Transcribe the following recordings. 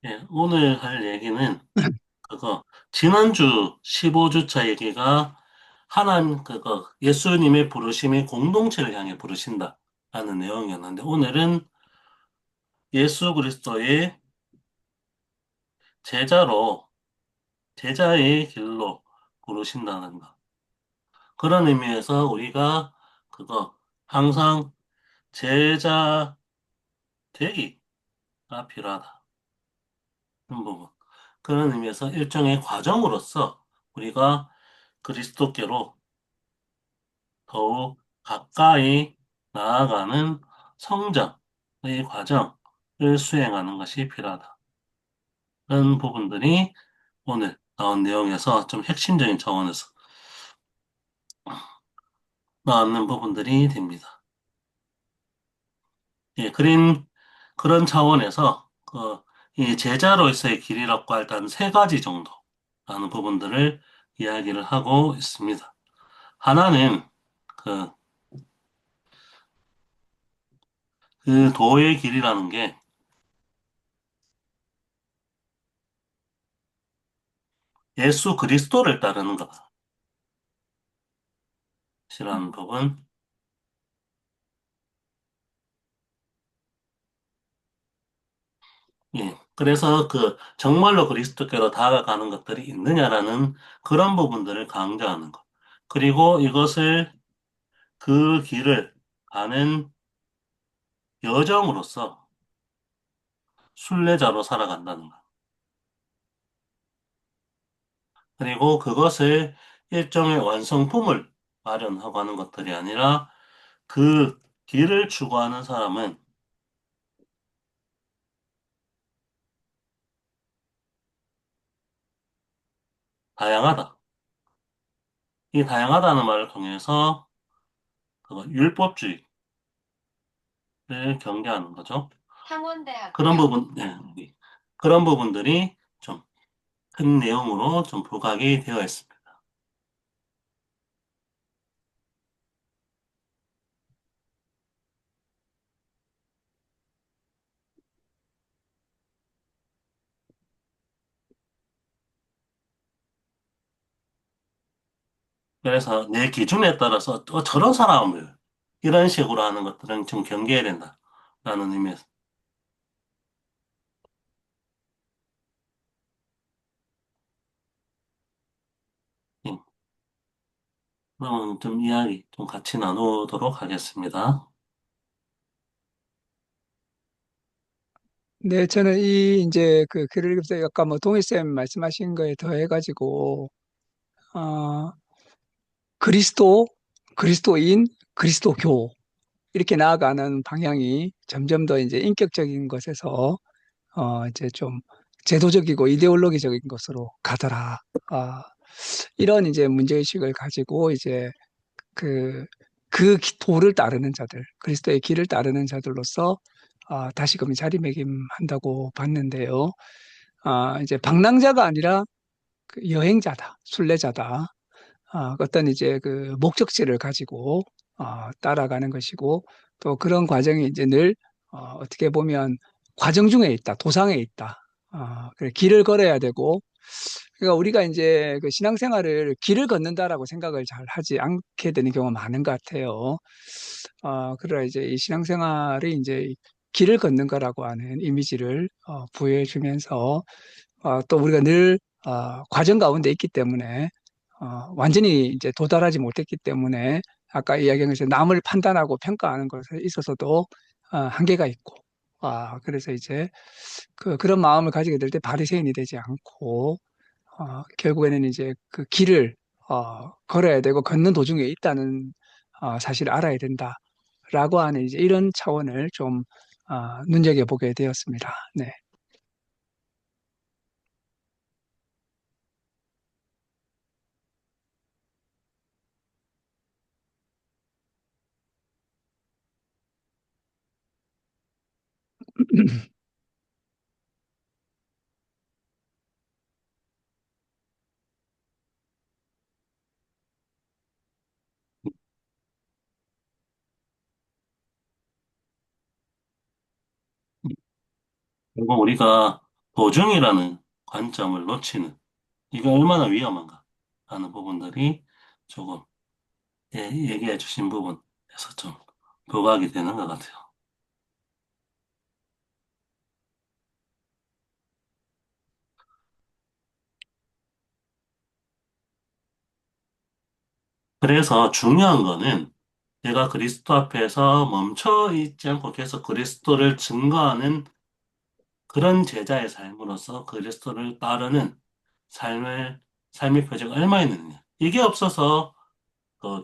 예, 오늘 할 얘기는 그거 지난주 15주차 얘기가 하나님 그거 예수님의 부르심이 공동체를 향해 부르신다 라는 내용이었는데 오늘은 예수 그리스도의 제자로 제자의 길로 부르신다는 것. 그런 의미에서 우리가 그거 항상 제자 되기가 필요하다. 그런 부분. 그런 의미에서 일종의 과정으로서 우리가 그리스도께로 더욱 가까이 나아가는 성장의 과정을 수행하는 것이 필요하다. 그런 부분들이 오늘 나온 내용에서 좀 핵심적인 차원에서 나오는 부분들이 됩니다. 예, 그런 차원에서 이 제자로서의 길이라고 할 때 한 세 가지 정도라는 부분들을 이야기를 하고 있습니다. 하나는 그, 그 도의 길이라는 게 예수 그리스도를 따르는 것이라는 부분. 예. 그래서 정말로 그리스도께로 다가가는 것들이 있느냐라는 그런 부분들을 강조하는 것. 그리고 그 길을 가는 여정으로서 순례자로 살아간다는 것. 그리고 그것을 일종의 완성품을 마련하고 하는 것들이 아니라 그 길을 추구하는 사람은 다양하다. 이 다양하다는 말을 통해서 율법주의를 경계하는 거죠. 그런 부분, 네, 그런 부분들이 좀 큰 내용으로 좀 부각이 되어 있습니다. 그래서 내 기준에 따라서 저런 사람을 이런 식으로 하는 것들은 좀 경계해야 된다라는 의미에서. 예, 그러면 좀 이야기 좀 같이 나누도록 하겠습니다. 네, 저는 이 이제 그 글을 읽으면서 약간 뭐 동희 쌤 말씀하신 거에 더해가지고 어, 그리스도, 그리스도인, 그리스도교 이렇게 나아가는 방향이 점점 더 이제 인격적인 것에서 이제 좀 제도적이고 이데올로기적인 것으로 가더라. 아, 이런 이제 문제의식을 가지고 이제 그, 도를 따르는 자들, 그리스도의 길을 따르는 자들로서 다시금 자리매김한다고 봤는데요. 이제 방랑자가 아니라 그 여행자다, 순례자다. 어떤 이제 그 목적지를 가지고 따라가는 것이고 또 그런 과정이 이제 늘 어떻게 보면 과정 중에 있다, 도상에 있다. 그래, 길을 걸어야 되고 그러니까 우리가 이제 그 신앙생활을 길을 걷는다라고 생각을 잘 하지 않게 되는 경우가 많은 것 같아요. 그러나 이제 이 신앙생활이 이제 길을 걷는 거라고 하는 이미지를 부여해 주면서 또 우리가 늘 과정 가운데 있기 때문에 완전히 이제 도달하지 못했기 때문에 아까 이야기한 것처럼 남을 판단하고 평가하는 것에 있어서도 한계가 있고 그래서 이제 그런 마음을 가지게 될 때 바리새인이 되지 않고 결국에는 이제 그 길을 걸어야 되고 걷는 도중에 있다는 사실을 알아야 된다라고 하는 이제 이런 차원을 좀 눈여겨보게 되었습니다. 네. 결국 우리가 도중이라는 관점을 놓치는 이게 얼마나 위험한가 하는 부분들이 조금 얘기해 주신 부분에서 좀 부각이 되는 것 같아요. 그래서 중요한 거는 내가 그리스도 앞에서 멈춰 있지 않고 계속 그리스도를 증거하는 그런 제자의 삶으로서 그리스도를 따르는 삶을, 삶의 표적이 얼마나 있느냐. 이게 없어서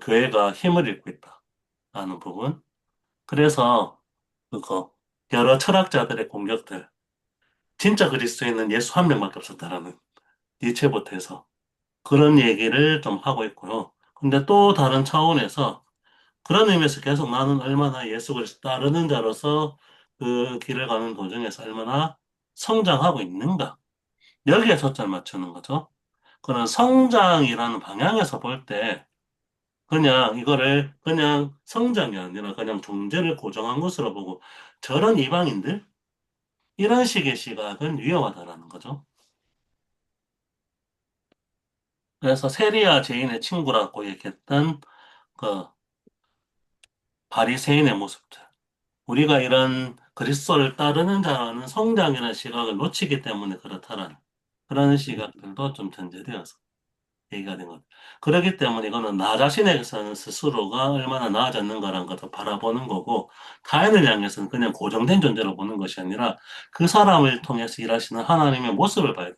교회가 힘을 잃고 있다라는 부분. 그래서 그거 여러 철학자들의 공격들, 진짜 그리스도인은 예수 한 명밖에 없었다라는 니체부터 해서 그런 얘기를 좀 하고 있고요. 근데 또 다른 차원에서 그런 의미에서 계속 나는 얼마나 예수 그리스도 따르는 자로서 그 길을 가는 도중에서 얼마나 성장하고 있는가. 여기에 초점을 맞추는 거죠. 그런 성장이라는 방향에서 볼 때 그냥 이거를 그냥 성장이 아니라 그냥 존재를 고정한 것으로 보고 저런 이방인들? 이런 식의 시각은 위험하다라는 거죠. 그래서 세리아 죄인의 친구라고 얘기했던 그 바리새인의 모습들. 우리가 이런 그리스도를 따르는 자라는 성장이라는 시각을 놓치기 때문에 그렇다라는 그런 시각들도 좀 전제되어서 얘기가 된 것. 그렇기 때문에 이거는 나 자신에게서는 스스로가 얼마나 나아졌는가라는 것을 바라보는 거고, 타인을 향해서는 그냥 고정된 존재로 보는 것이 아니라 그 사람을 통해서 일하시는 하나님의 모습을 봐야 돼.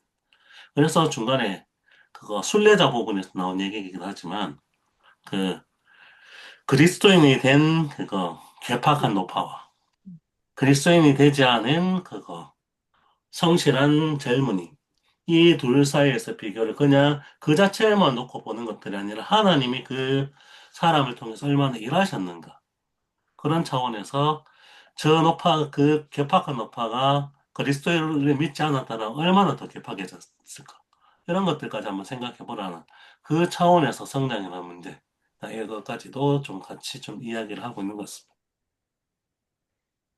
그래서 중간에 그거 순례자 부분에서 나온 얘기이긴 하지만, 그 그리스도인이 된 그거 괴팍한 노파와 그리스도인이 되지 않은 그거 성실한 젊은이 이 둘 사이에서 비교를 그냥 그 자체만 놓고 보는 것들이 아니라 하나님이 그 사람을 통해서 얼마나 일하셨는가. 그런 차원에서 저 노파, 그 개팍한 노파가 그리스도를 믿지 않았다면 얼마나 더 개팍해졌을까. 이런 것들까지 한번 생각해 보라는 그 차원에서 성장이라는 문제. 이것까지도 좀 같이 좀 이야기를 하고 있는 것 같습니다.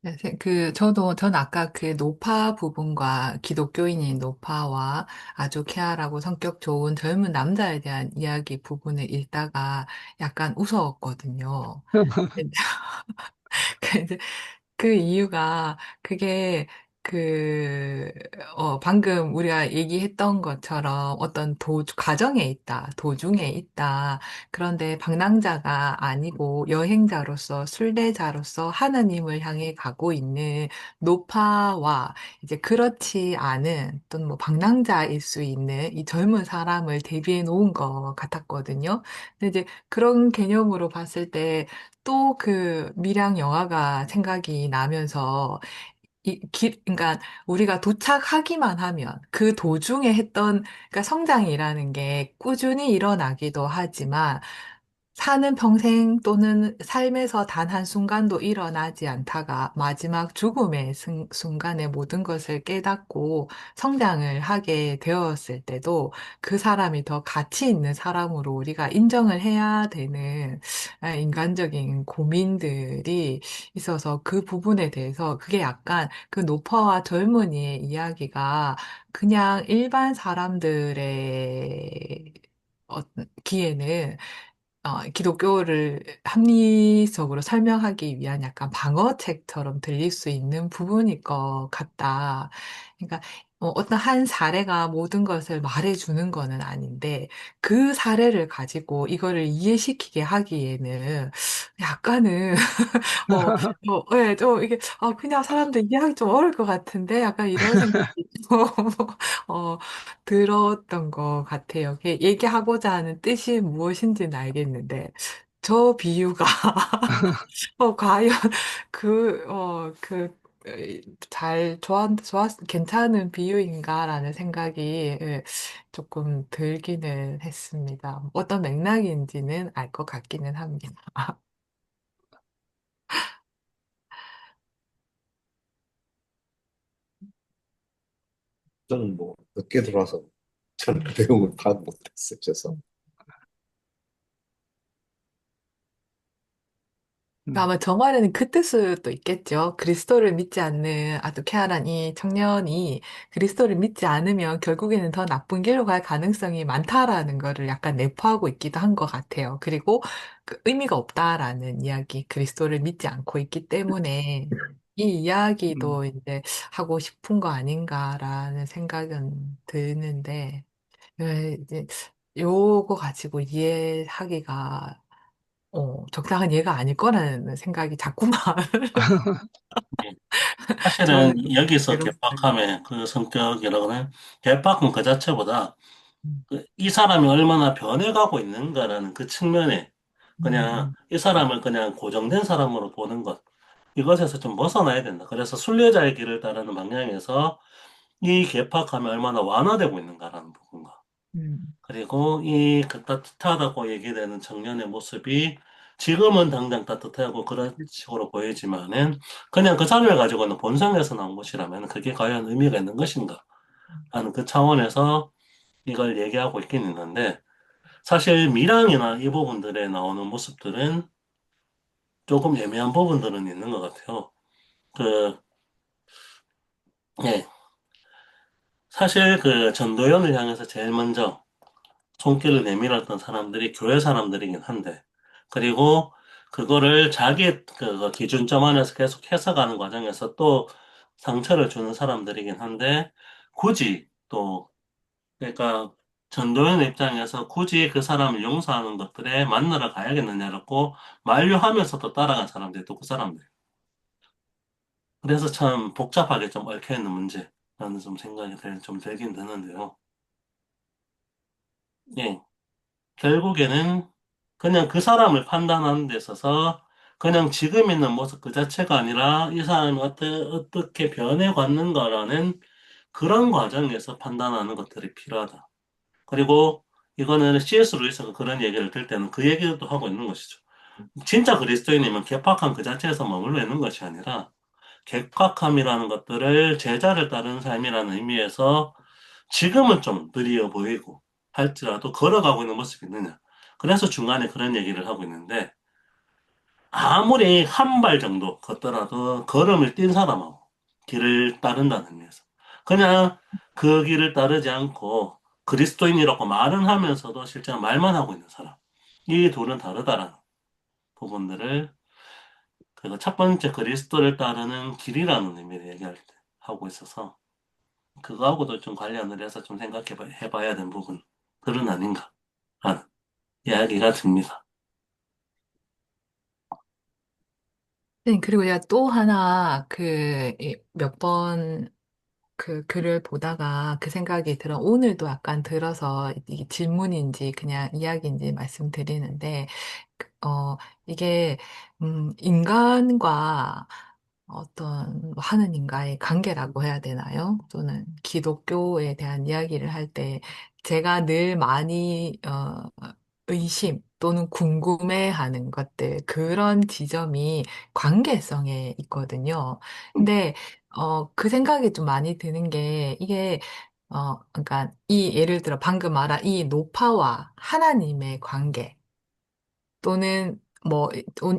네, 전 아까 그 노파 부분과 기독교인인 노파와 아주 쾌활하고 성격 좋은 젊은 남자에 대한 이야기 부분을 읽다가 약간 웃었거든요. 근데 그 이유가 그게 방금 우리가 얘기했던 것처럼 어떤 과정에 있다, 도중에 있다. 그런데 방랑자가 아니고 여행자로서, 순례자로서 하나님을 향해 가고 있는 노파와 이제 그렇지 않은 또는 뭐 방랑자일 수 있는 이 젊은 사람을 대비해 놓은 것 같았거든요. 근데 이제 그런 개념으로 봤을 때 또 그 밀양 영화가 생각이 나면서 그러니까 우리가 도착하기만 하면 그 도중에 했던 그러니까 성장이라는 게 꾸준히 일어나기도 하지만 사는 평생 또는 삶에서 단 한순간도 일어나지 않다가 마지막 죽음의 순간에 모든 것을 깨닫고 성장을 하게 되었을 때도 그 사람이 더 가치 있는 사람으로 우리가 인정을 해야 되는 인간적인 고민들이 있어서 그 부분에 대해서 그게 약간 그 노파와 젊은이의 이야기가 그냥 일반 사람들의 기에는 기독교를 합리적으로 설명하기 위한 약간 방어책처럼 들릴 수 있는 부분일 것 같다. 그러니까 어떤 한 사례가 모든 것을 말해주는 거는 아닌데 그 사례를 가지고 이거를 이해시키게 하기에는 약간은 예, 좀 이게 그냥 사람들 이해하기 좀 어려울 것 같은데 약간 이런 생각이 좀 어, 들었던 것 같아요. 얘기하고자 하는 뜻이 무엇인지는 알겠는데, 저 비유가, 과연 그, 괜찮은 비유인가라는 생각이 조금 들기는 했습니다. 어떤 맥락인지는 알 것 같기는 합니다. 저는 뭐 늦게 들어와서 저는 그 내용을 파악 못했어요. 그래서 음. 아마 저 말에는 그 뜻일 수도 있겠죠. 그리스도를 믿지 않는 아두케아란 이 청년이 그리스도를 믿지 않으면 결국에는 더 나쁜 길로 갈 가능성이 많다라는 거를 약간 내포하고 있기도 한 것 같아요. 그리고 그 의미가 없다라는 이야기, 그리스도를 믿지 않고 있기 때문에 이 음. 이야기도 이제 하고 싶은 거 아닌가라는 생각은 드는데, 이제 요거 가지고 이해하기가 적당한 예가 아닐 거라는 생각이 자꾸만 예. 사실은 저는 좀 여기서 괴롭습니다. 개팍함의 그 성격이라고는 개팍은 그 자체보다 음, 이 사람이 얼마나 변해가고 있는가라는 그 측면에 그냥 음, 이 사람을 그냥 고정된 사람으로 보는 것, 이것에서 좀 벗어나야 된다. 그래서 순례자의 길을 따르는 방향에서 이 개팍함이 얼마나 완화되고 있는가라는 부분과 음, 그리고 이 그 따뜻하다고 얘기되는 청년의 모습이 지금은 당장 따뜻하고 그런 식으로 보이지만은 그냥 그 삶을 가지고는 본성에서 나온 것이라면 그게 과연 의미가 있는 것인가 하는 그 차원에서 이걸 얘기하고 있긴 있는데 사실 미랑이나 이 부분들에 나오는 모습들은 조금 애매한 부분들은 있는 것 같아요. 그, 예. 사실 그 전도연을 향해서 제일 먼저 손길을 내밀었던 사람들이 교회 사람들이긴 한데, 그리고 그거를 자기 그 기준점 안에서 계속 해석하는 과정에서 또 상처를 주는 사람들이긴 한데, 굳이 또, 그러니까 전도연 입장에서 굳이 그 사람을 용서하는 것들에 만나러 가야겠느냐고 만류하면서도 따라간 사람들이 또 그 사람들. 그래서 참 복잡하게 좀 얽혀있는 문제라는 좀 생각이 좀 들긴 드는데요. 예. 결국에는 그냥 그 사람을 판단하는 데 있어서 그냥 지금 있는 모습 그 자체가 아니라 이 사람이 어떻게 변해갔는가라는 그런 과정에서 판단하는 것들이 필요하다. 그리고 이거는 C.S. 루이스가 그런 얘기를 들 때는 그 얘기도 하고 있는 것이죠. 진짜 그리스도인이면 개팍한 그 자체에서 머물러 있는 것이 아니라 객박함이라는 것들을 제자를 따르는 삶이라는 의미에서 지금은 좀 느리어 보이고 할지라도 걸어가고 있는 모습이 있느냐. 그래서 중간에 그런 얘기를 하고 있는데 아무리 한 발 정도 걷더라도 걸음을 뛴 사람하고 길을 따른다는 의미에서 그냥 그 길을 따르지 않고 그리스도인이라고 말은 하면서도 실제로 말만 하고 있는 사람. 이 둘은 다르다라는 부분들을 그래서 첫 번째 그리스도를 따르는 길이라는 의미를 얘기할 때 하고 있어서 그거하고도 좀 관련을 해서 좀 해봐야 되는 부분들은 아닌가 하는 이야기가 듭니다. 네, 그리고 제가 또 하나 몇 번 그 글을 보다가 그 생각이 들어 오늘도 약간 들어서 이게 질문인지 그냥 이야기인지 말씀드리는데 어 이게 인간과 어떤 뭐 하느님과의 관계라고 해야 되나요? 또는 기독교에 대한 이야기를 할 때 제가 늘 많이 의심 또는 궁금해하는 것들 그런 지점이 관계성에 있거든요. 근데 그 생각이 좀 많이 드는 게 이게 그러니까 이 예를 들어 방금 말한 이 노파와 하나님의 관계 또는 뭐,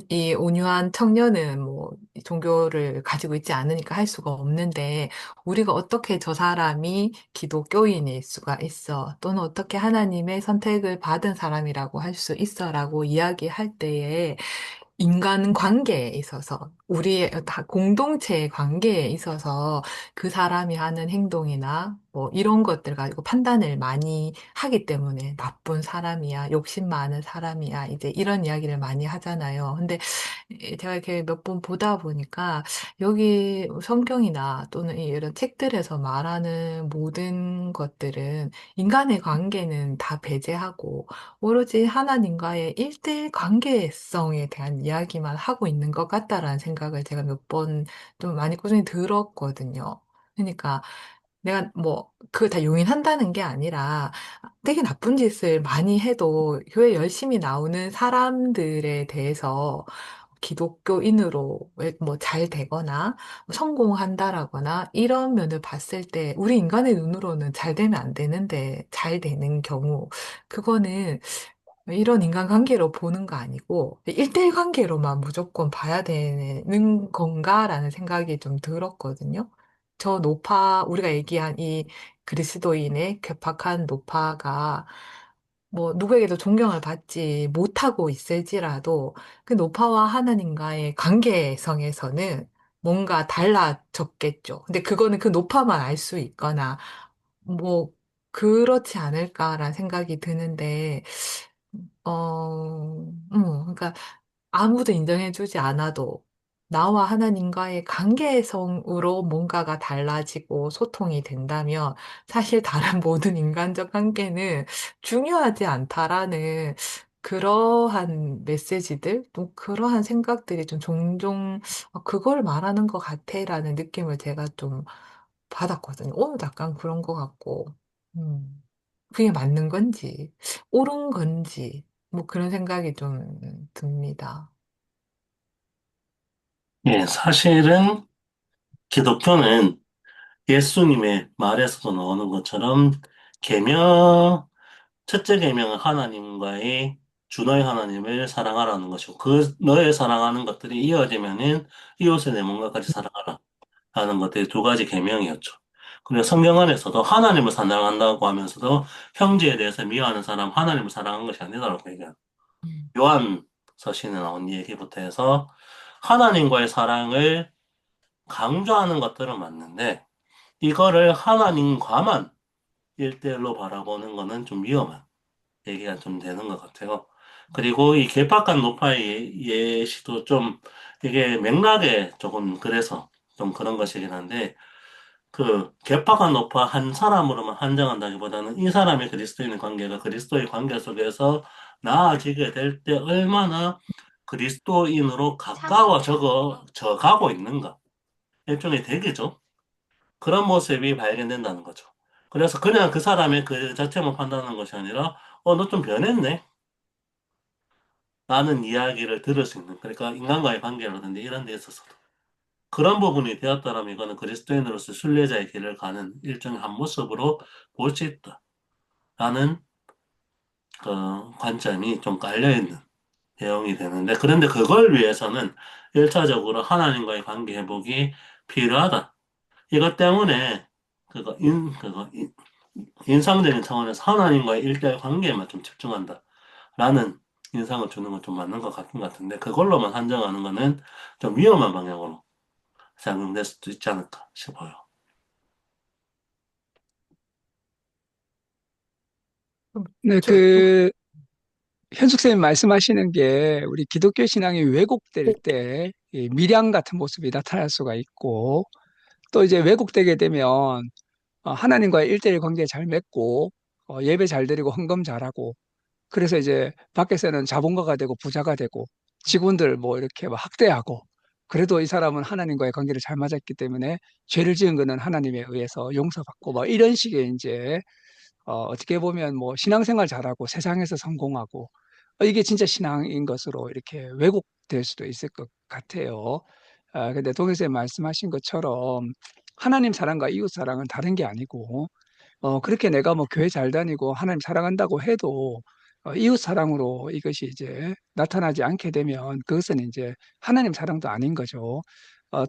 이 온유한 청년은 뭐, 종교를 가지고 있지 않으니까 할 수가 없는데, 우리가 어떻게 저 사람이 기독교인일 수가 있어, 또는 어떻게 하나님의 선택을 받은 사람이라고 할 수 있어라고 이야기할 때에, 인간 관계에 있어서, 우리의 다 공동체의 관계에 있어서 그 사람이 하는 행동이나 뭐 이런 것들 가지고 판단을 많이 하기 때문에 나쁜 사람이야, 욕심 많은 사람이야, 이제 이런 이야기를 많이 하잖아요. 근데 제가 이렇게 몇 번 보다 보니까 여기 성경이나 또는 이런 책들에서 말하는 모든 것들은 인간의 관계는 다 배제하고 오로지 하나님과의 일대일 관계성에 대한 이야기만 하고 있는 것 같다라는 생각을 제가 몇 번 좀 많이 꾸준히 들었거든요. 그러니까 내가 뭐, 그걸 다 용인한다는 게 아니라 되게 나쁜 짓을 많이 해도 교회 열심히 나오는 사람들에 대해서 기독교인으로 뭐 잘 되거나 성공한다라거나 이런 면을 봤을 때 우리 인간의 눈으로는 잘 되면 안 되는데 잘 되는 경우 그거는 이런 인간관계로 보는 거 아니고, 일대일 관계로만 무조건 봐야 되는 건가라는 생각이 좀 들었거든요. 우리가 얘기한 이 그리스도인의 괴팍한 노파가 뭐 누구에게도 존경을 받지 못하고 있을지라도 그 노파와 하나님과의 관계성에서는 뭔가 달라졌겠죠. 근데 그거는 그 노파만 알 수 있거나 뭐 그렇지 않을까라는 생각이 드는데 그러니까 아무도 인정해주지 않아도 나와 하나님과의 관계성으로 뭔가가 달라지고 소통이 된다면 사실 다른 모든 인간적 관계는 중요하지 않다라는 그러한 메시지들, 또 그러한 생각들이 좀 종종 그걸 말하는 것 같아라는 느낌을 제가 좀 받았거든요. 오늘도 약간 그런 것 같고, 음, 그게 맞는 건지, 옳은 건지, 뭐 그런 생각이 좀 듭니다. 예, 사실은 기독교는 예수님의 말에서도 나오는 것처럼 계명, 첫째 계명은 하나님과의 주 너의 하나님을 사랑하라는 것이고 그 너의 사랑하는 것들이 이어지면은 이웃의 내 몸과까지 사랑하라 하는 것들이 두 가지 계명이었죠. 그리고 성경 안에서도 하나님을 사랑한다고 하면서도 형제에 대해서 미워하는 사람 하나님을 사랑한 것이 아니다라고 얘기해요. 음. 요한 서신에 나온 얘기부터 해서 하나님과의 사랑을 강조하는 것들은 맞는데 이거를 하나님과만 일대일로 바라보는 거는 좀 위험한 얘기가 좀 되는 것 같아요. 그리고 이 개팍한 노파의 예시도 좀 이게 맥락에 조금 그래서 좀 그런 것이긴 한데 그 개팍한 노파 한 사람으로만 한정한다기보다는 이 사람의 그리스도인의 관계가 그리스도의 관계 속에서 나아지게 될 때 얼마나 그리스도인으로 가까워져 가고 있는가. 일종의 대기죠. 그런 모습이 발견된다는 거죠. 그래서 그냥 그 사람의 그 자체만 판단하는 것이 아니라, 너 좀 변했네. 라는 이야기를 들을 수 있는, 그러니까 인간과의 관계라든지 이런 데 있어서도. 그런 부분이 되었다면 이거는 그리스도인으로서 순례자의 길을 가는 일종의 한 모습으로 볼 수 있다. 라는 그 관점이 좀 깔려있는 내용이 되는데, 그런데 그걸 위해서는 1차적으로 하나님과의 관계 회복이 필요하다. 이것 때문에 인상적인 차원에서 하나님과의 일대의 관계에만 좀 집중한다. 라는 인상을 주는 건 좀 맞는 것 같은 것 같은데, 그걸로만 한정하는 거는 좀 위험한 방향으로 작용될 수도 있지 않을까 싶어요. 네, 저, 현숙 쌤이 말씀하시는 게 우리 기독교 신앙이 왜곡될 때 이 미량 같은 모습이 나타날 수가 있고 또 이제 왜곡되게 되면 하나님과의 일대일 관계 잘 맺고 예배 잘 드리고 헌금 잘하고 그래서 이제 밖에서는 자본가가 되고 부자가 되고 직원들 뭐 이렇게 막 학대하고 그래도 이 사람은 하나님과의 관계를 잘 맞았기 때문에 죄를 지은 거는 하나님에 의해서 용서받고 뭐 이런 식의 이제 어떻게 보면 뭐 신앙생활 잘하고 세상에서 성공하고 이게 진짜 신앙인 것으로 이렇게 왜곡될 수도 있을 것 같아요. 근데 동일쌤 말씀하신 것처럼 하나님 사랑과 이웃 사랑은 다른 게 아니고 그렇게 내가 뭐 교회 잘 다니고 하나님 사랑한다고 해도 이웃 사랑으로 이것이 이제 나타나지 않게 되면 그것은 이제 하나님 사랑도 아닌 거죠.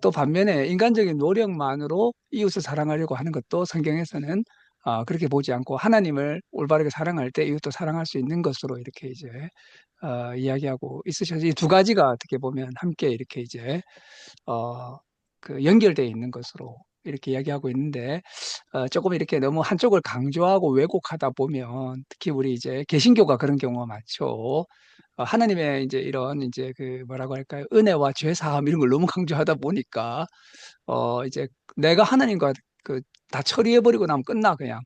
또 반면에 인간적인 노력만으로 이웃을 사랑하려고 하는 것도 성경에서는 그렇게 보지 않고 하나님을 올바르게 사랑할 때 이웃도 사랑할 수 있는 것으로 이렇게 이제 이야기하고 있으셔서 이 두 가지가 어떻게 보면 함께 이렇게 이제 어, 그 연결되어 있는 것으로 이렇게 이야기하고 있는데 조금 이렇게 너무 한쪽을 강조하고 왜곡하다 보면 특히 우리 이제 개신교가 그런 경우가 많죠. 하나님의 이제 이런 이제 그 뭐라고 할까요? 은혜와 죄 사함 이런 걸 너무 강조하다 보니까 이제 내가 하나님과 그 다 처리해버리고 나면 끝나 그냥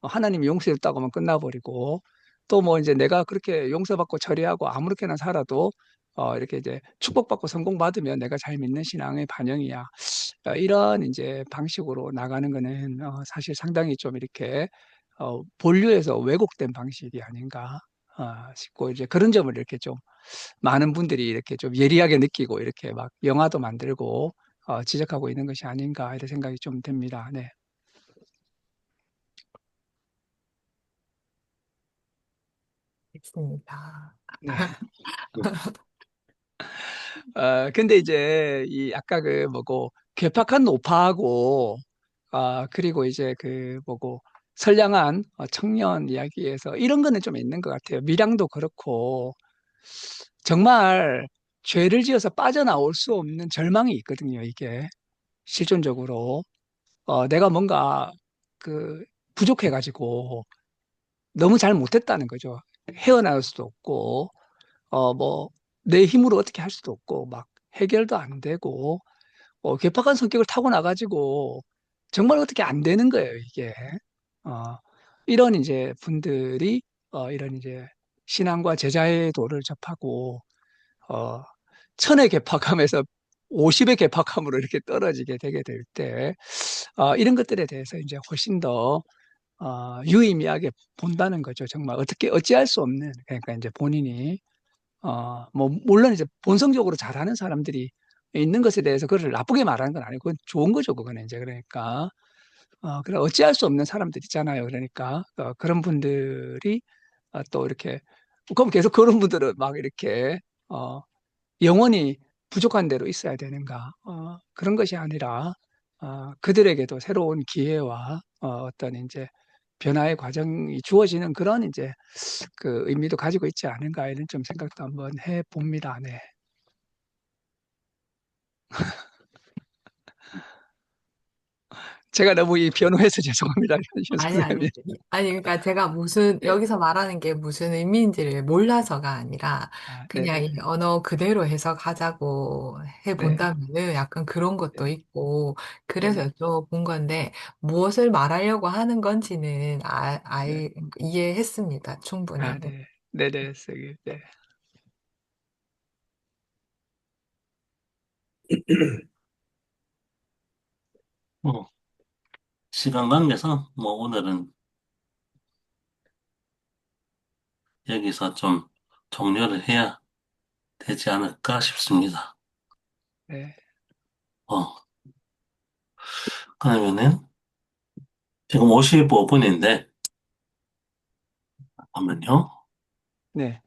하나님이 용서했다고 하면 끝나버리고 또 뭐 이제 내가 그렇게 용서받고 처리하고 아무렇게나 살아도 이렇게 이제 축복받고 성공받으면 내가 잘 믿는 신앙의 반영이야. 이런 이제 방식으로 나가는 거는 사실 상당히 좀 이렇게 본류에서 왜곡된 방식이 아닌가 싶고 이제 그런 점을 이렇게 좀 많은 분들이 이렇게 좀 예리하게 느끼고 이렇게 막 영화도 만들고 지적하고 있는 것이 아닌가 이런 생각이 좀 듭니다. 네. 있습니다. 네. 음, 근데 이제 이 아까 그 뭐고 괴팍한 노파하고 그리고 이제 그 뭐고 선량한 청년 이야기에서 이런 거는 좀 있는 것 같아요. 밀양도 그렇고 정말 죄를 지어서 빠져나올 수 없는 절망이 있거든요. 이게 실존적으로 내가 뭔가 그 부족해가지고 너무 잘 못했다는 거죠. 헤어나올 수도 없고 뭐 내 힘으로 어떻게 할 수도 없고 막 해결도 안 되고 괴팍한 성격을 타고 나가지고 정말 어떻게 안 되는 거예요, 이게. 어, 이런 이제 분들이 이런 이제 신앙과 제자의 도를 접하고 어, 천의 괴팍함에서 50의 괴팍함으로 이렇게 떨어지게 되게 될 때, 이런 것들에 대해서 이제 훨씬 더 유의미하게 본다는 거죠. 정말 어떻게 어찌할 수 없는 그러니까 이제 본인이 뭐, 물론 이제 본성적으로 잘하는 사람들이 있는 것에 대해서 그걸 나쁘게 말하는 건 아니고, 그건 좋은 거죠, 그거는 이제. 그러니까, 그래, 어찌할 수 없는 사람들 있잖아요. 그러니까, 그런 분들이 또 이렇게, 그럼 계속 그런 분들은 막 이렇게, 영원히 부족한 대로 있어야 되는가. 그런 것이 아니라, 그들에게도 새로운 기회와 어떤 이제 변화의 과정이 주어지는 그런 이제 그 의미도 가지고 있지 않은가 이런 좀 생각도 한번 해 봅니다. 네. 제가 너무 이 변호해서 죄송합니다. 현 아니, 선생님. 아니. 아니, 그러니까 제가 무슨, 네. 여기서 말하는 게 무슨 의미인지를 몰라서가 아니라, 그냥 네네. 이 언어 그대로 해석하자고 네. 해본다면은 약간 그런 네. 것도 있고, 그래서 네네. 여쭤본 건데, 무엇을 말하려고 하는 건지는 네. 이해했습니다. 충분히. 네. 네네. 선생님. 네. 뭐, 시간 관계상, 뭐, 오늘은 여기서 좀 종료를 해야 되지 않을까 싶습니다. 네. 어, 그러면은, 지금 55분인데, 잠깐만요. 네.